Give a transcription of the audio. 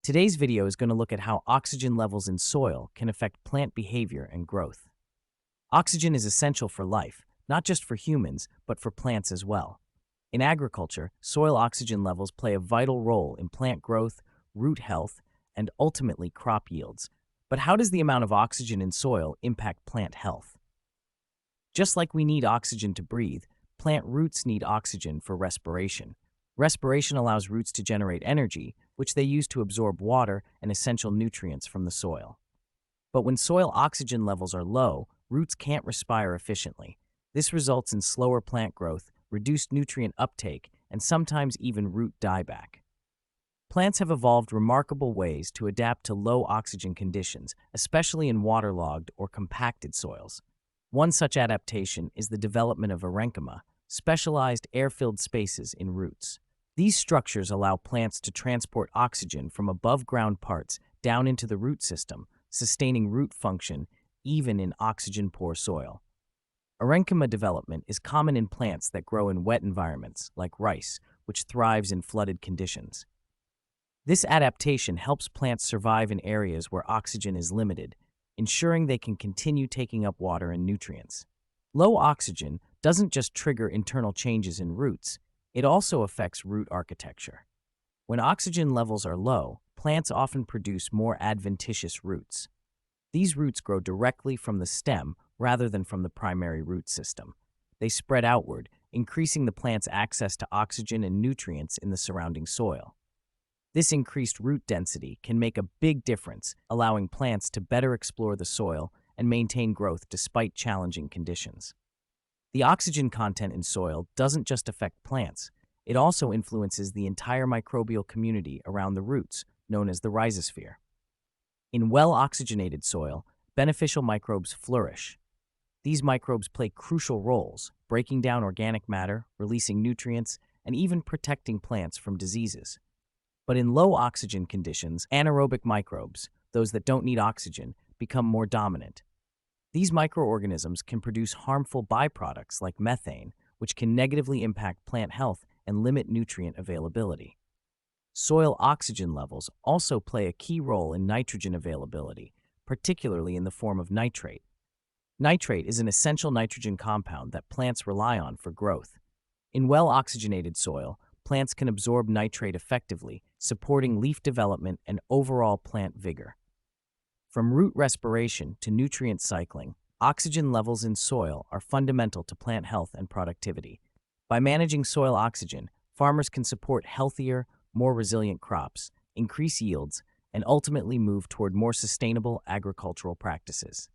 Today's video is going to look at how oxygen levels in soil can affect plant behavior and growth. Oxygen is essential for life, not just for humans, but for plants as well. In agriculture, soil oxygen levels play a vital role in plant growth, root health, and ultimately crop yields. But how does the amount of oxygen in soil impact plant health? Just like we need oxygen to breathe, plant roots need oxygen for respiration. Respiration allows roots to generate energy, which they use to absorb water and essential nutrients from the soil. But when soil oxygen levels are low, roots can't respire efficiently. This results in slower plant growth, reduced nutrient uptake, and sometimes even root dieback. Plants have evolved remarkable ways to adapt to low oxygen conditions, especially in waterlogged or compacted soils. One such adaptation is the development of aerenchyma, specialized air-filled spaces in roots. These structures allow plants to transport oxygen from above-ground parts down into the root system, sustaining root function even in oxygen-poor soil. Aerenchyma development is common in plants that grow in wet environments, like rice, which thrives in flooded conditions. This adaptation helps plants survive in areas where oxygen is limited, ensuring they can continue taking up water and nutrients. Low oxygen doesn't just trigger internal changes in roots, it also affects root architecture. When oxygen levels are low, plants often produce more adventitious roots. These roots grow directly from the stem rather than from the primary root system. They spread outward, increasing the plant's access to oxygen and nutrients in the surrounding soil. This increased root density can make a big difference, allowing plants to better explore the soil and maintain growth despite challenging conditions. The oxygen content in soil doesn't just affect plants, it also influences the entire microbial community around the roots, known as the rhizosphere. In well-oxygenated soil, beneficial microbes flourish. These microbes play crucial roles, breaking down organic matter, releasing nutrients, and even protecting plants from diseases. But in low oxygen conditions, anaerobic microbes, those that don't need oxygen, become more dominant. These microorganisms can produce harmful byproducts like methane, which can negatively impact plant health and limit nutrient availability. Soil oxygen levels also play a key role in nitrogen availability, particularly in the form of nitrate. Nitrate is an essential nitrogen compound that plants rely on for growth. In well-oxygenated soil, plants can absorb nitrate effectively, supporting leaf development and overall plant vigor. From root respiration to nutrient cycling, oxygen levels in soil are fundamental to plant health and productivity. By managing soil oxygen, farmers can support healthier, more resilient crops, increase yields, and ultimately move toward more sustainable agricultural practices.